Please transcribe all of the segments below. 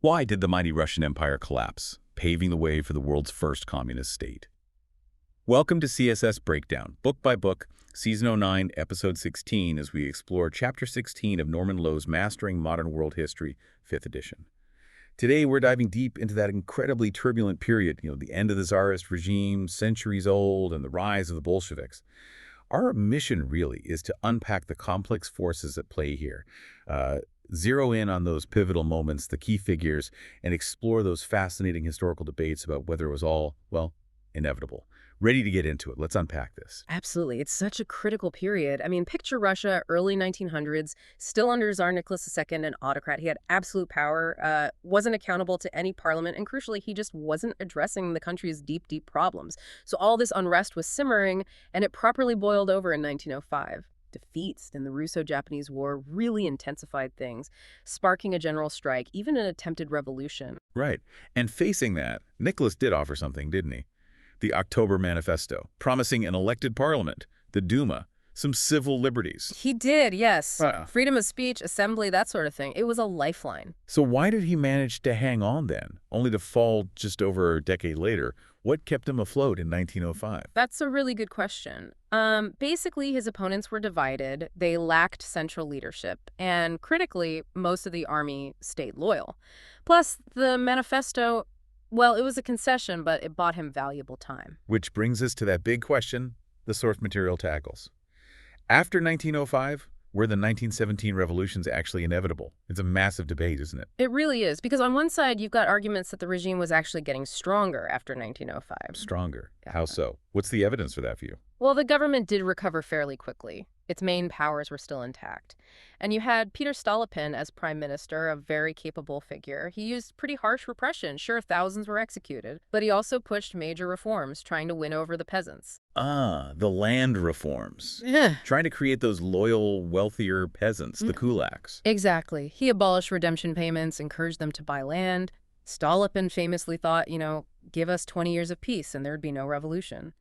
Why did the mighty Russian Empire collapse, paving the way for the world's first communist state? Welcome to CSS Breakdown, book by book, Season 09, Episode 16, as we explore Chapter 16 of Norman Lowe's Mastering Modern World History, 5th edition. Today, we're diving deep into that incredibly turbulent period, the end of the Tsarist regime, centuries old, and the rise of the Bolsheviks. Our mission, really, is to unpack the complex forces at play here, zero in on those pivotal moments, the key figures, and explore those fascinating historical debates about whether it was all, well, inevitable. Ready to get into it. Let's unpack this. Absolutely. It's such a critical period. I mean, picture Russia, early 1900s, still under Tsar Nicholas II, an autocrat. He had absolute power, wasn't accountable to any parliament, and crucially, he just wasn't addressing the country's deep, deep problems. So all this unrest was simmering, and it properly boiled over in 1905. Defeats in the Russo-Japanese War really intensified things, sparking a general strike, even an attempted revolution. Right. And facing that, Nicholas did offer something, didn't he? The October Manifesto, promising an elected parliament, the Duma, some civil liberties. He did, yes. Wow. Freedom of speech, assembly, that sort of thing. It was a lifeline. So why did he manage to hang on then, only to fall just over a decade later? What kept him afloat in 1905? That's a really good question. Basically, his opponents were divided. They lacked central leadership. And critically, most of the army stayed loyal. Plus, the manifesto, well, it was a concession, but it bought him valuable time. Which brings us to that big question the source material tackles. After 1905, were the 1917 revolutions actually inevitable? It's a massive debate, isn't it? It really is, because on one side, you've got arguments that the regime was actually getting stronger after 1905. Stronger. Yeah. How so? What's the evidence for that view? Well, the government did recover fairly quickly. Its main powers were still intact. And you had Peter Stolypin as prime minister, a very capable figure. He used pretty harsh repression. Sure, thousands were executed, but he also pushed major reforms, trying to win over the peasants. Ah, the land reforms. Yeah. Trying to create those loyal, wealthier peasants, the kulaks. Exactly. He abolished redemption payments, encouraged them to buy land. Stolypin famously thought, give us 20 years of peace and there'd be no revolution.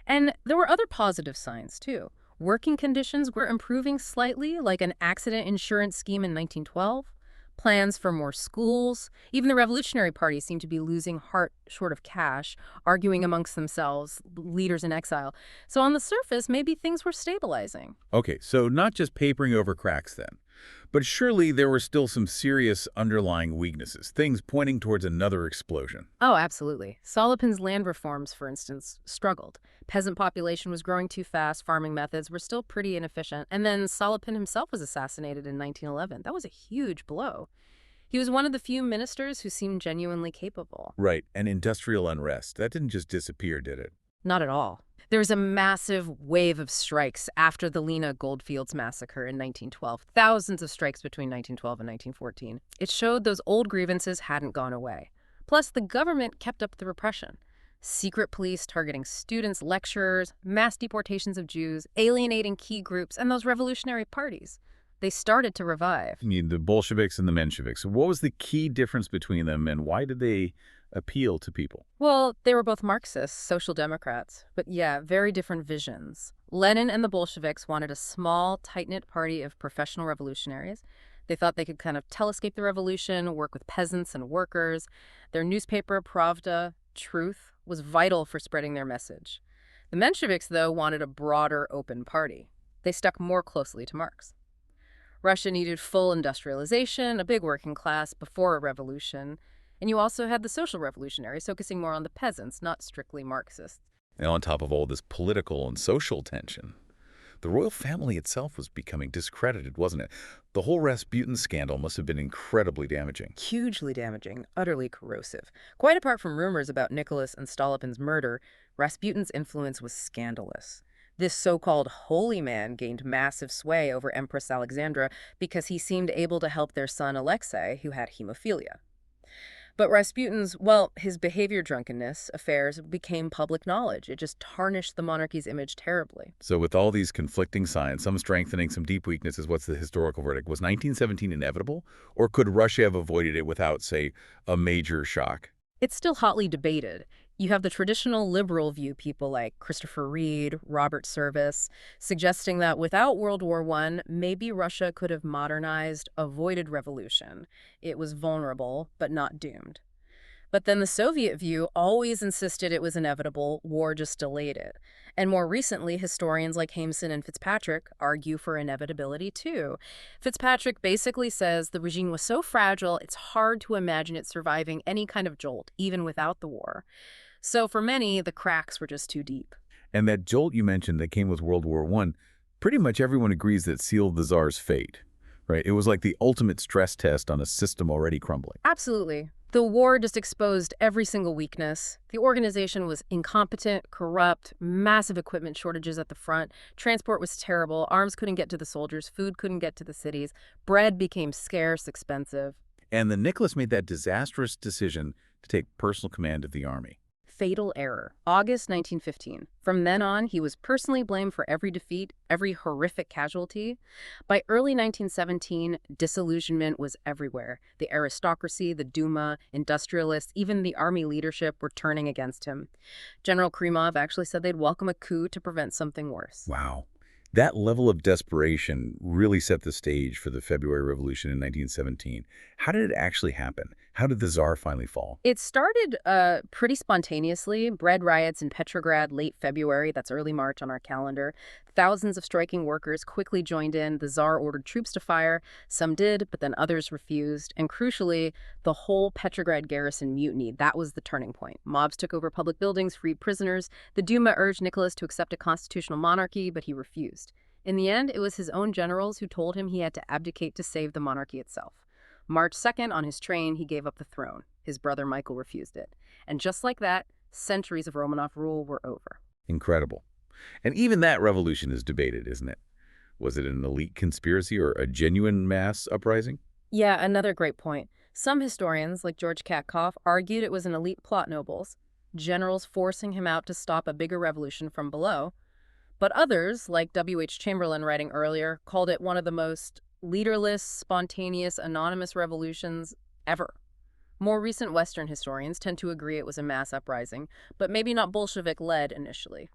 And there were other positive signs, too. Working conditions were improving slightly, like an accident insurance scheme in 1912, plans for more schools. Even the Revolutionary Party seemed to be losing heart short of cash, arguing amongst themselves, leaders in exile. So on the surface, maybe things were stabilizing. Okay, so not just papering over cracks then. But surely there were still some serious underlying weaknesses, things pointing towards another explosion. Oh, absolutely. Stolypin's land reforms, for instance, struggled. Peasant population was growing too fast, farming methods were still pretty inefficient, and then Stolypin himself was assassinated in 1911. That was a huge blow. He was one of the few ministers who seemed genuinely capable. Right, and industrial unrest. That didn't just disappear, did it? Not at all. There was a massive wave of strikes after the Lena Goldfields massacre in 1912. Thousands of strikes between 1912 and 1914. It showed those old grievances hadn't gone away. Plus, the government kept up the repression. Secret police targeting students, lecturers, mass deportations of Jews, alienating key groups, and those revolutionary parties. They started to revive. You mean the Bolsheviks and the Mensheviks. What was the key difference between them, and why did they appeal to people? Well, they were both Marxists, social democrats, but yeah, very different visions. Lenin and the Bolsheviks wanted a small, tight-knit party of professional revolutionaries. They thought they could kind of telescape the revolution, work with peasants and workers. Their newspaper, Pravda, Truth, was vital for spreading their message. The Mensheviks, though, wanted a broader, open party. They stuck more closely to Marx. Russia needed full industrialization, a big working class before a revolution. And you also had the social revolutionaries focusing more on the peasants, not strictly Marxists. And on top of all this political and social tension, the royal family itself was becoming discredited, wasn't it? The whole Rasputin scandal must have been incredibly damaging. Hugely damaging, utterly corrosive. Quite apart from rumors about Nicholas and Stolypin's murder, Rasputin's influence was scandalous. This so-called holy man gained massive sway over Empress Alexandra because he seemed able to help their son Alexei, who had hemophilia. But Rasputin's, his behavior, drunkenness, affairs became public knowledge. It just tarnished the monarchy's image terribly. So with all these conflicting signs, some strengthening, some deep weaknesses, what's the historical verdict? Was 1917 inevitable? Or could Russia have avoided it without, say, a major shock? It's still hotly debated. You have the traditional liberal view, people like Christopher Reed, Robert Service, suggesting that without World War I, maybe Russia could have modernized, avoided revolution. It was vulnerable, but not doomed. But then the Soviet view always insisted it was inevitable, war just delayed it. And more recently, historians like Hameson and Fitzpatrick argue for inevitability too. Fitzpatrick basically says the regime was so fragile, it's hard to imagine it surviving any kind of jolt, even without the war. So for many, the cracks were just too deep. And that jolt you mentioned that came with World War I, pretty much everyone agrees that sealed the Tsar's fate, right? It was like the ultimate stress test on a system already crumbling. Absolutely. The war just exposed every single weakness. The organization was incompetent, corrupt, massive equipment shortages at the front, transport was terrible, arms couldn't get to the soldiers, food couldn't get to the cities, bread became scarce, expensive. And then Nicholas made that disastrous decision to take personal command of the army. Fatal error. August 1915. From then on, he was personally blamed for every defeat, every horrific casualty. By early 1917, disillusionment was everywhere. The aristocracy, the Duma, industrialists, even the army leadership were turning against him. General Krymov actually said they'd welcome a coup to prevent something worse. Wow. That level of desperation really set the stage for the February Revolution in 1917. How did it actually happen? How did the Tsar finally fall? It started pretty spontaneously. Bread riots in Petrograd late February, that's early March on our calendar. Thousands of striking workers quickly joined in. The Tsar ordered troops to fire. Some did, but then others refused. And crucially, the whole Petrograd garrison mutinied. That was the turning point. Mobs took over public buildings, freed prisoners. The Duma urged Nicholas to accept a constitutional monarchy, but he refused. In the end, it was his own generals who told him he had to abdicate to save the monarchy itself. March 2nd, on his train, he gave up the throne. His brother Michael refused it. And just like that, centuries of Romanov rule were over. Incredible. And even that revolution is debated, isn't it? Was it an elite conspiracy or a genuine mass uprising? Yeah, another great point. Some historians, like George Katkoff, argued it was an elite plot nobles, generals forcing him out to stop a bigger revolution from below. But others, like W.H. Chamberlain writing earlier, called it one of the most leaderless, spontaneous, anonymous revolutions ever. More recent Western historians tend to agree it was a mass uprising, but maybe not Bolshevik-led initially.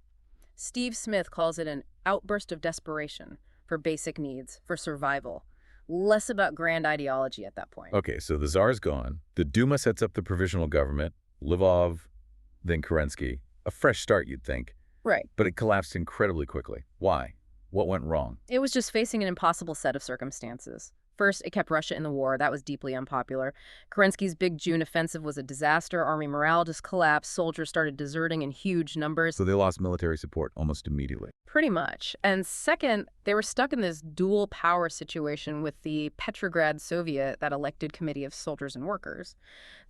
Steve Smith calls it an outburst of desperation for basic needs, for survival. Less about grand ideology at that point. Okay, so the Tsar's gone. The Duma sets up the provisional government. Lvov, then Kerensky. A fresh start, you'd think. Right. But it collapsed incredibly quickly. Why? What went wrong? It was just facing an impossible set of circumstances. First, it kept Russia in the war. That was deeply unpopular. Kerensky's big June offensive was a disaster. Army morale just collapsed. Soldiers started deserting in huge numbers. So they lost military support almost immediately. Pretty much. And second, they were stuck in this dual power situation with the Petrograd Soviet, that elected committee of soldiers and workers.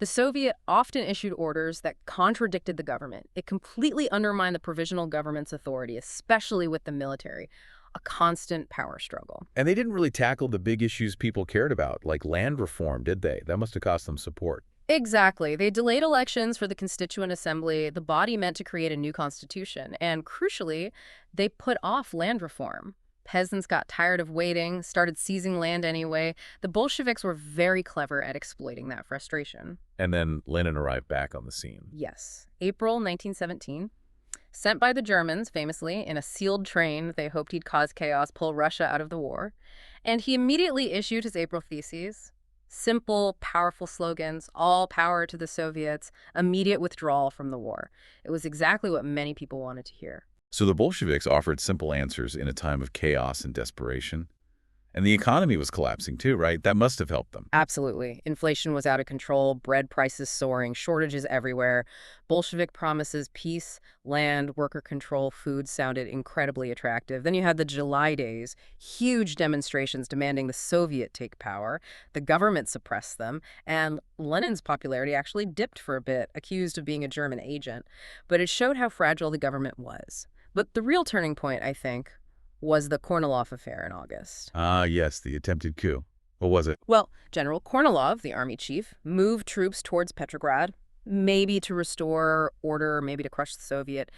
The Soviet often issued orders that contradicted the government. It completely undermined the provisional government's authority, especially with the military. A constant power struggle. And they didn't really tackle the big issues people cared about, like land reform, did they? That must have cost them support. Exactly. They delayed elections for the Constituent Assembly, the body meant to create a new constitution. And crucially, they put off land reform. Peasants got tired of waiting, started seizing land anyway. The Bolsheviks were very clever at exploiting that frustration. And then Lenin arrived back on the scene. Yes. April 1917. Sent by the Germans, famously, in a sealed train, they hoped he'd cause chaos, pull Russia out of the war. And he immediately issued his April Theses. Simple, powerful slogans, all power to the Soviets, immediate withdrawal from the war. It was exactly what many people wanted to hear. So the Bolsheviks offered simple answers in a time of chaos and desperation. And the economy was collapsing too, right? That must have helped them. Absolutely. Inflation was out of control, bread prices soaring, shortages everywhere. Bolshevik promises peace, land, worker control, food sounded incredibly attractive. Then you had the July days, huge demonstrations demanding the Soviet take power. The government suppressed them, and Lenin's popularity actually dipped for a bit, accused of being a German agent. But it showed how fragile the government was. But the real turning point, I think, was the Kornilov affair in August. Ah, yes, the attempted coup. What was it? Well, General Kornilov, the army chief, moved troops towards Petrograd, maybe to restore order, maybe to crush the Soviet.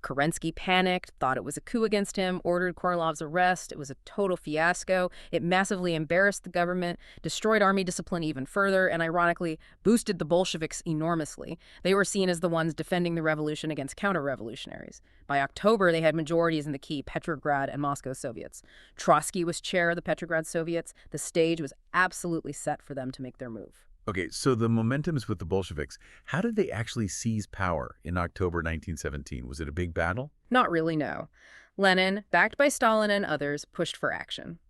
Kerensky panicked, thought it was a coup against him, ordered Kornilov's arrest. It was a total fiasco. It massively embarrassed the government, destroyed army discipline even further, and ironically, boosted the Bolsheviks enormously. They were seen as the ones defending the revolution against counter-revolutionaries. By October, they had majorities in the key Petrograd and Moscow Soviets. Trotsky was chair of the Petrograd Soviets. The stage was absolutely set for them to make their move. Okay, so the momentum's with the Bolsheviks. How did they actually seize power in October 1917? Was it a big battle? Not really, no. Lenin, backed by Stalin and others, pushed for action.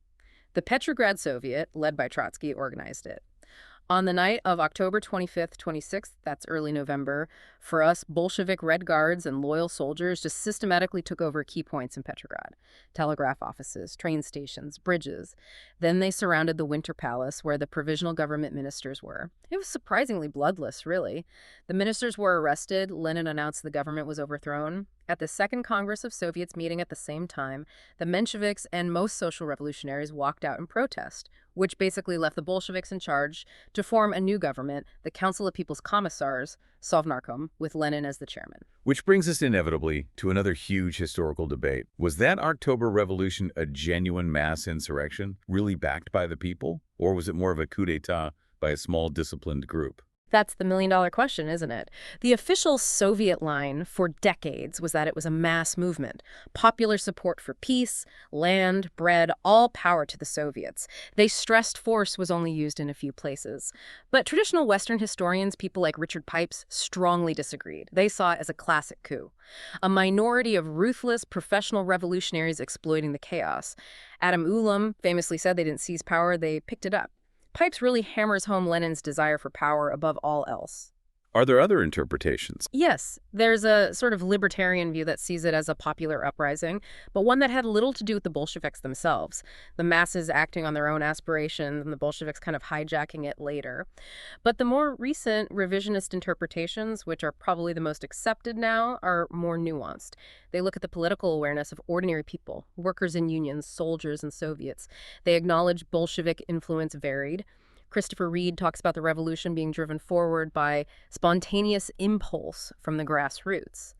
The Petrograd Soviet, led by Trotsky, organized it. On the night of October 25th, 26th, that's early November, for us, Bolshevik Red Guards and loyal soldiers just systematically took over key points in Petrograd. Telegraph offices, train stations, bridges. Then they surrounded the Winter Palace, where the provisional government ministers were. It was surprisingly bloodless, really. The ministers were arrested. Lenin announced the government was overthrown. At the Second Congress of Soviets meeting at the same time, the Mensheviks and most social revolutionaries walked out in protest, which basically left the Bolsheviks in charge to form a new government, the Council of People's Commissars, Sovnarkom, with Lenin as the chairman. Which brings us inevitably to another huge historical debate. Was that October Revolution a genuine mass insurrection, really backed by the people? Or was it more of a coup d'etat by a small, disciplined group? That's the million-dollar question, isn't it? The official Soviet line for decades was that it was a mass movement. Popular support for peace, land, bread, all power to the Soviets. They stressed force was only used in a few places. But traditional Western historians, people like Richard Pipes, strongly disagreed. They saw it as a classic coup. A minority of ruthless professional revolutionaries exploiting the chaos. Adam Ulam famously said they didn't seize power, they picked it up. Pipes really hammers home Lenin's desire for power above all else. Are there other interpretations? Yes, there's a sort of libertarian view that sees it as a popular uprising, but one that had little to do with the Bolsheviks themselves. The masses acting on their own aspirations and the Bolsheviks kind of hijacking it later. But the more recent revisionist interpretations, which are probably the most accepted now, are more nuanced. They look at the political awareness of ordinary people, workers in unions, soldiers, and Soviets. They acknowledge Bolshevik influence varied. Christopher Reed talks about the revolution being driven forward by spontaneous impulse from the grassroots.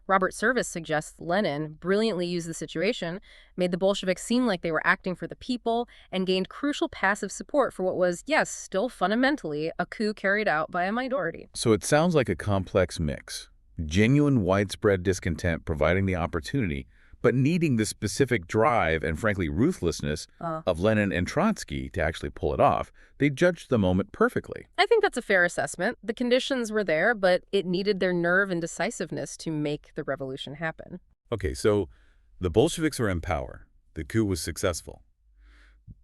Robert Service suggests Lenin brilliantly used the situation, made the Bolsheviks seem like they were acting for the people, and gained crucial passive support for what was, yes, still fundamentally a coup carried out by a minority. So it sounds like a complex mix. Genuine widespread discontent providing the opportunity, but needing the specific drive and, frankly, ruthlessness of Lenin and Trotsky to actually pull it off. They judged the moment perfectly. I think that's a fair assessment. The conditions were there, but it needed their nerve and decisiveness to make the revolution happen. Okay, so the Bolsheviks are in power. The coup was successful.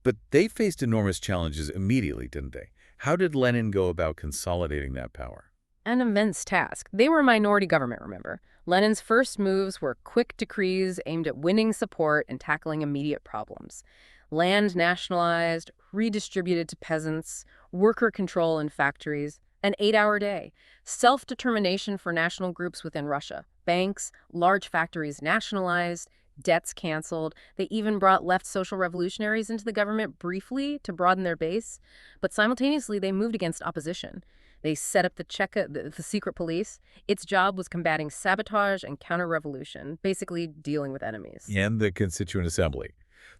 But they faced enormous challenges immediately, didn't they? How did Lenin go about consolidating that power? An immense task. They were a minority government, remember. Lenin's first moves were quick decrees aimed at winning support and tackling immediate problems. Land nationalized, redistributed to peasants, worker control in factories, an 8-hour day, self-determination for national groups within Russia, banks, large factories nationalized, debts canceled. They even brought left social revolutionaries into the government briefly to broaden their base. But simultaneously, they moved against opposition. They set up the Cheka, the secret police. Its job was combating sabotage and counter-revolution, basically dealing with enemies. And the Constituent Assembly.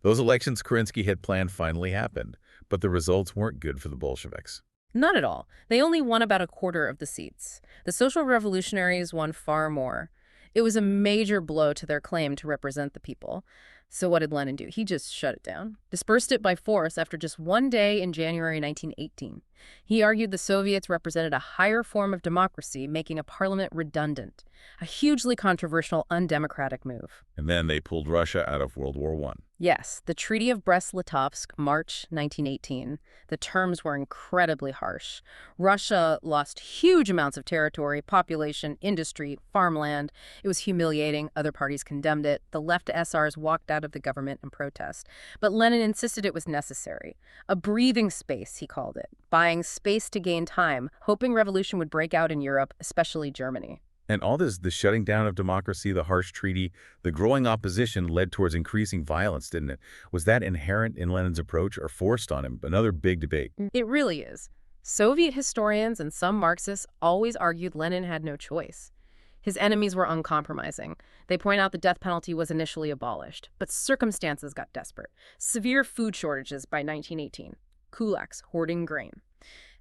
Those elections Kerensky had planned finally happened, but the results weren't good for the Bolsheviks. Not at all. They only won about a quarter of the seats. The social revolutionaries won far more. It was a major blow to their claim to represent the people. So what did Lenin do? He just shut it down, dispersed it by force after just one day in January 1918. He argued the Soviets represented a higher form of democracy, making a parliament redundant, a hugely controversial, undemocratic move. And then they pulled Russia out of World War I. Yes, the Treaty of Brest-Litovsk, March 1918. The terms were incredibly harsh. Russia lost huge amounts of territory, population, industry, farmland. It was humiliating. Other parties condemned it. The left SRs walked out of the government in protest. But Lenin insisted it was necessary. A breathing space, he called it, buying space to gain time, hoping revolution would break out in Europe, especially Germany. And all this, the shutting down of democracy, the harsh treaty, the growing opposition led towards increasing violence, didn't it? Was that inherent in Lenin's approach or forced on him? Another big debate. It really is. Soviet historians and some Marxists always argued Lenin had no choice. His enemies were uncompromising. They point out the death penalty was initially abolished, but circumstances got desperate. Severe food shortages by 1918. Kulaks hoarding grain.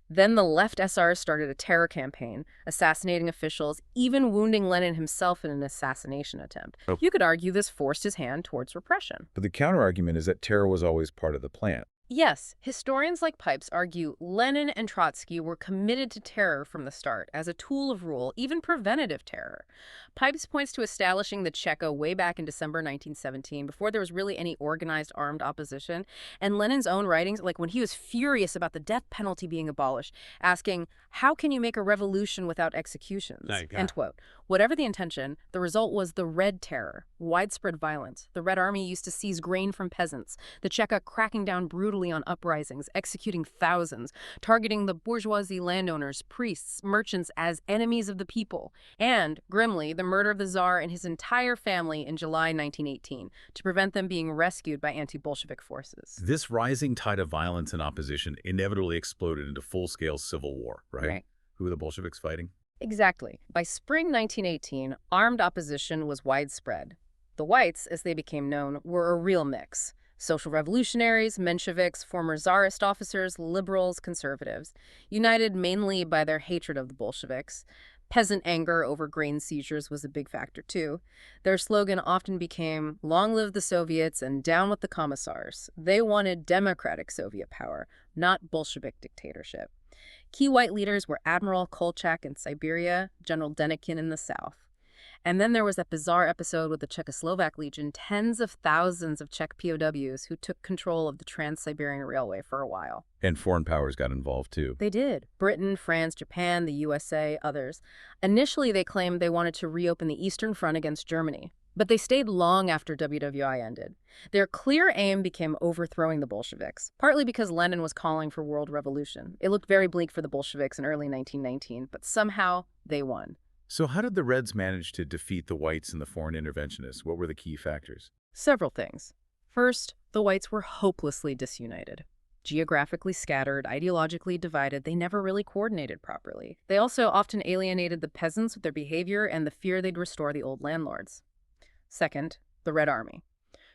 Then the left SRs started a terror campaign, assassinating officials, even wounding Lenin himself in an assassination attempt. Oh. You could argue this forced his hand towards repression. But the counterargument is that terror was always part of the plan. Yes, historians like Pipes argue Lenin and Trotsky were committed to terror from the start as a tool of rule, even preventative terror. Pipes points to establishing the Cheka way back in December 1917, before there was really any organized armed opposition, and Lenin's own writings, like when he was furious about the death penalty being abolished, asking, "How can you make a revolution without executions?" End quote. Whatever the intention, the result was the Red Terror, widespread violence. The Red Army used to seize grain from peasants, the Cheka cracking down brutally on uprisings, executing thousands, targeting the bourgeoisie landowners, priests, merchants as enemies of the people, and, grimly, the murder of the Tsar and his entire family in July 1918 to prevent them being rescued by anti-Bolshevik forces. This rising tide of violence and opposition inevitably exploded into full-scale civil war, right? Who were the Bolsheviks fighting? Exactly. By spring 1918, armed opposition was widespread. The Whites, as they became known, were a real mix. Social revolutionaries, Mensheviks, former Tsarist officers, liberals, conservatives, united mainly by their hatred of the Bolsheviks. Peasant anger over grain seizures was a big factor, too. Their slogan often became, "Long live the Soviets and down with the Commissars." They wanted democratic Soviet power, not Bolshevik dictatorship. Key white leaders were Admiral Kolchak in Siberia, General Denikin in the south. And then there was that bizarre episode with the Czechoslovak Legion, tens of thousands of Czech POWs who took control of the Trans-Siberian Railway for a while. And foreign powers got involved, too. They did. Britain, France, Japan, the USA, others. Initially, they claimed they wanted to reopen the Eastern Front against Germany. But they stayed long after WWI ended. Their clear aim became overthrowing the Bolsheviks, partly because Lenin was calling for world revolution. It looked very bleak for the Bolsheviks in early 1919, but somehow they won. So how did the Reds manage to defeat the Whites and the foreign interventionists? What were the key factors? Several things. First, the Whites were hopelessly disunited. Geographically scattered, ideologically divided, they never really coordinated properly. They also often alienated the peasants with their behavior and the fear they'd restore the old landlords. Second, the Red Army.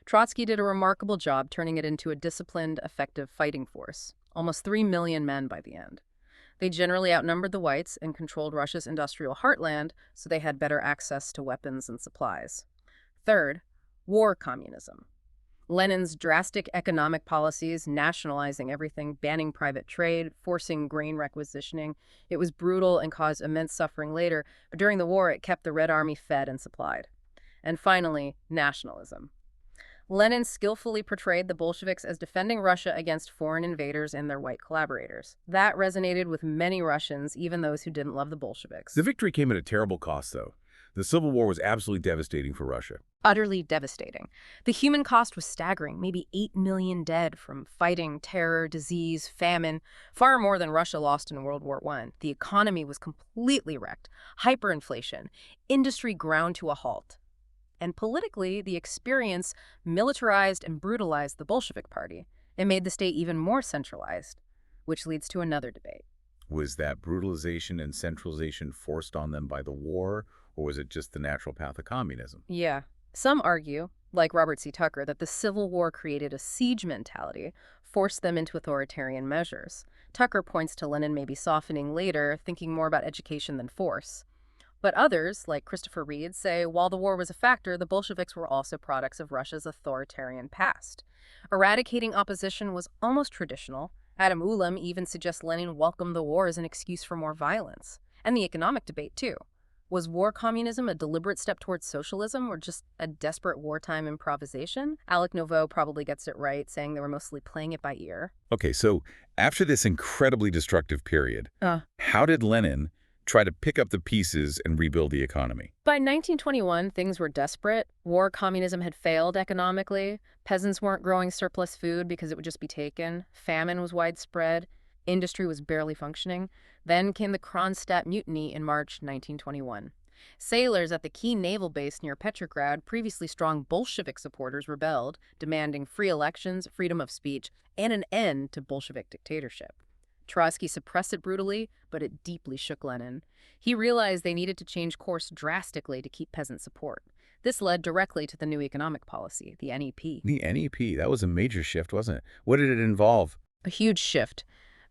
Trotsky did a remarkable job turning it into a disciplined, effective fighting force. Almost 3 million men by the end. They generally outnumbered the Whites and controlled Russia's industrial heartland, so they had better access to weapons and supplies. Third, war communism. Lenin's drastic economic policies, nationalizing everything, banning private trade, forcing grain requisitioning. It was brutal and caused immense suffering later, but during the war it kept the Red Army fed and supplied. And finally, nationalism. Lenin skillfully portrayed the Bolsheviks as defending Russia against foreign invaders and their white collaborators. That resonated with many Russians, even those who didn't love the Bolsheviks. The victory came at a terrible cost, though. The Civil War was absolutely devastating for Russia. Utterly devastating. The human cost was staggering, maybe 8 million dead from fighting, terror, disease, famine, far more than Russia lost in World War I. The economy was completely wrecked, hyperinflation, industry ground to a halt. And politically, the experience militarized and brutalized the Bolshevik Party. It made the state even more centralized, which leads to another debate. Was that brutalization and centralization forced on them by the war, or was it just the natural path of communism? Yeah. Some argue, like Robert C. Tucker, that the Civil War created a siege mentality, forced them into authoritarian measures. Tucker points to Lenin maybe softening later, thinking more about education than force. But others, like Christopher Reed, say while the war was a factor, the Bolsheviks were also products of Russia's authoritarian past. Eradicating opposition was almost traditional. Adam Ulam even suggests Lenin welcomed the war as an excuse for more violence. And the economic debate, too. Was war communism a deliberate step towards socialism or just a desperate wartime improvisation? Alec Nouveau probably gets it right, saying they were mostly playing it by ear. Okay, so after this incredibly destructive period, how did Lenin try to pick up the pieces and rebuild the economy? By 1921, things were desperate. War communism had failed economically. Peasants weren't growing surplus food because it would just be taken. Famine was widespread. Industry was barely functioning. Then came the Kronstadt Mutiny in March 1921. Sailors at the key naval base near Petrograd, previously strong Bolshevik supporters, rebelled, demanding free elections, freedom of speech, and an end to Bolshevik dictatorship. Trotsky suppressed it brutally, but it deeply shook Lenin. He realized they needed to change course drastically to keep peasant support. This led directly to the new economic policy, the NEP. The NEP, that was a major shift, wasn't it? What did it involve? A huge shift.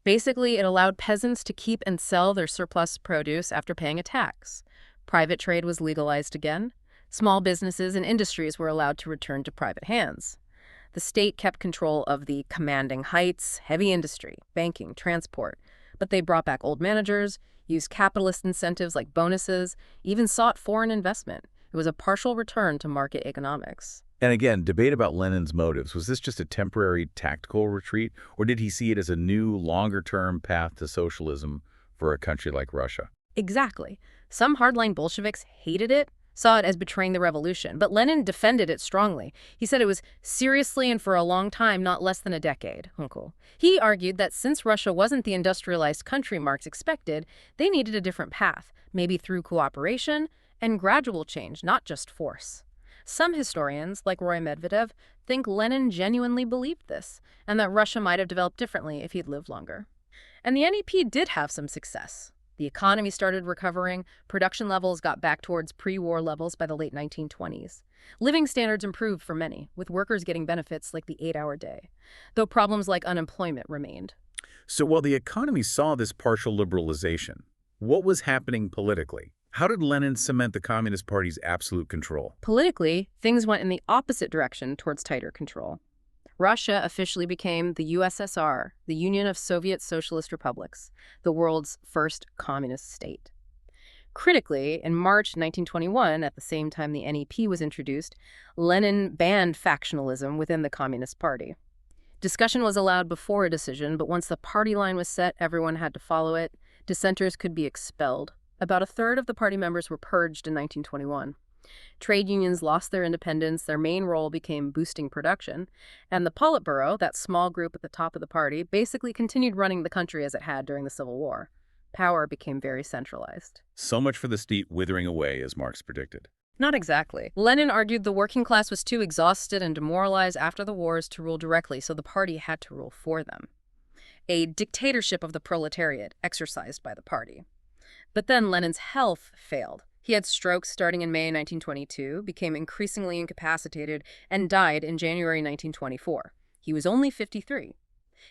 Basically, it allowed peasants to keep and sell their surplus produce after paying a tax. Private trade was legalized again. Small businesses and industries were allowed to return to private hands. The state kept control of the commanding heights, heavy industry, banking, transport. But they brought back old managers, used capitalist incentives like bonuses, even sought foreign investment. It was a partial return to market economics. And again, debate about Lenin's motives. Was this just a temporary tactical retreat, or did he see it as a new, longer-term path to socialism for a country like Russia? Exactly. Some hardline Bolsheviks hated it, saw it as betraying the revolution, but Lenin defended it strongly. He said it was seriously and for a long time, not less than a decade. He argued that since Russia wasn't the industrialized country Marx expected, they needed a different path, maybe through cooperation and gradual change, not just force. Some historians, like Roy Medvedev, think Lenin genuinely believed this, and that Russia might have developed differently if he'd lived longer. And the NEP did have some success. The economy started recovering, production levels got back towards pre-war levels by the late 1920s. Living standards improved for many, with workers getting benefits like the 8-hour day, though problems like unemployment remained. So while the economy saw this partial liberalization, what was happening politically? How did Lenin cement the Communist Party's absolute control? Politically, things went in the opposite direction towards tighter control. Russia officially became the USSR, the Union of Soviet Socialist Republics, the world's first communist state. Critically, in March 1921, at the same time the NEP was introduced, Lenin banned factionalism within the Communist Party. Discussion was allowed before a decision, but once the party line was set, everyone had to follow it. Dissenters could be expelled. About a third of the party members were purged in 1921. Trade unions lost their independence, their main role became boosting production, and the Politburo, that small group at the top of the party, basically continued running the country as it had during the Civil War. Power became very centralized. So much for the state withering away, as Marx predicted. Not exactly. Lenin argued the working class was too exhausted and demoralized after the wars to rule directly, so the party had to rule for them. A dictatorship of the proletariat exercised by the party. But then Lenin's health failed. He had strokes starting in May 1922, became increasingly incapacitated, and died in January 1924. He was only 53.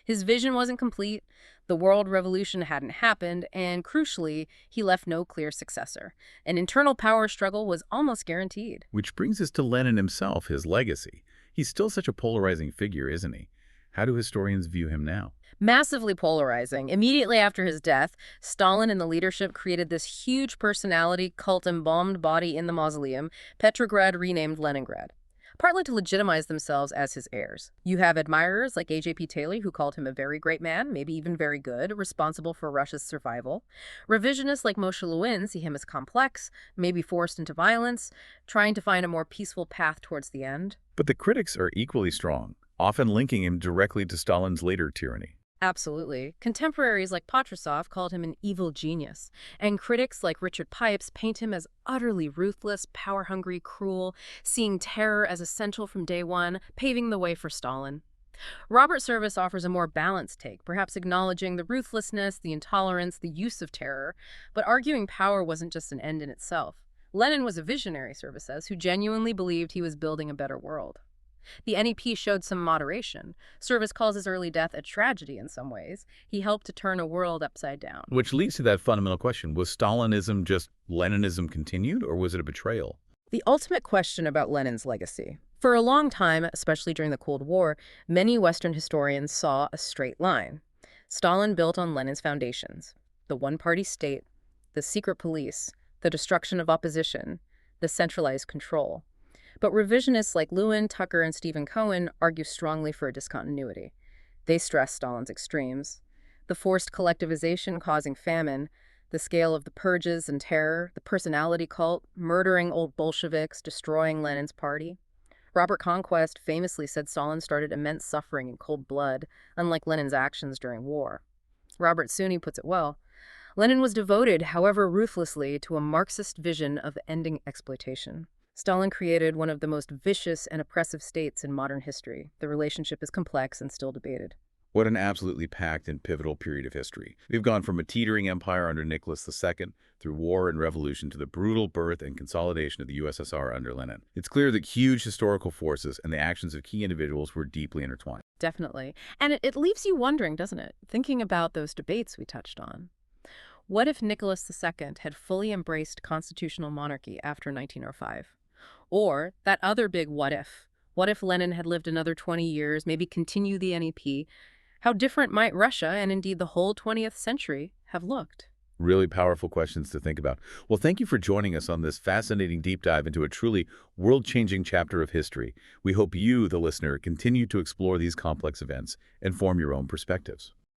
His vision wasn't complete, the world revolution hadn't happened, and crucially, he left no clear successor. An internal power struggle was almost guaranteed. Which brings us to Lenin himself, his legacy. He's still such a polarizing figure, isn't he? How do historians view him now? Massively polarizing. Immediately after his death, Stalin and the leadership created this huge personality cult embalmed body in the mausoleum, Petrograd renamed Leningrad, partly to legitimize themselves as his heirs. You have admirers like A.J.P. Taylor, who called him a very great man, maybe even very good, responsible for Russia's survival. Revisionists like Moshe Lewin see him as complex, maybe forced into violence, trying to find a more peaceful path towards the end. But the critics are equally strong, often linking him directly to Stalin's later tyranny. Absolutely. Contemporaries like Patrusov called him an evil genius, and critics like Richard Pipes paint him as utterly ruthless, power-hungry, cruel, seeing terror as essential from day one, paving the way for Stalin. Robert Service offers a more balanced take, perhaps acknowledging the ruthlessness, the intolerance, the use of terror, but arguing power wasn't just an end in itself. Lenin was a visionary, Service says, who genuinely believed he was building a better world. The NEP showed some moderation. Service calls his early death a tragedy in some ways. He helped to turn a world upside down. Which leads to that fundamental question. Was Stalinism just Leninism continued, or was it a betrayal? The ultimate question about Lenin's legacy. For a long time, especially during the Cold War, many Western historians saw a straight line. Stalin built on Lenin's foundations: the one-party state, the secret police, the destruction of opposition, the centralized control. But revisionists like Lewin, Tucker, and Stephen Cohen argue strongly for a discontinuity. They stress Stalin's extremes: the forced collectivization causing famine, the scale of the purges and terror, the personality cult, murdering old Bolsheviks, destroying Lenin's party. Robert Conquest famously said Stalin started immense suffering in cold blood, unlike Lenin's actions during war. Robert Suney puts it well: Lenin was devoted, however ruthlessly, to a Marxist vision of ending exploitation. Stalin created one of the most vicious and oppressive states in modern history. The relationship is complex and still debated. What an absolutely packed and pivotal period of history. We've gone from a teetering empire under Nicholas II through war and revolution to the brutal birth and consolidation of the USSR under Lenin. It's clear that huge historical forces and the actions of key individuals were deeply intertwined. Definitely. And it leaves you wondering, doesn't it? Thinking about those debates we touched on. What if Nicholas II had fully embraced constitutional monarchy after 1905? Or that other big what if? What if Lenin had lived another 20 years, maybe continue the NEP? How different might Russia, and indeed the whole 20th century, have looked? Really powerful questions to think about. Well, thank you for joining us on this fascinating deep dive into a truly world-changing chapter of history. We hope you, the listener, continue to explore these complex events and form your own perspectives.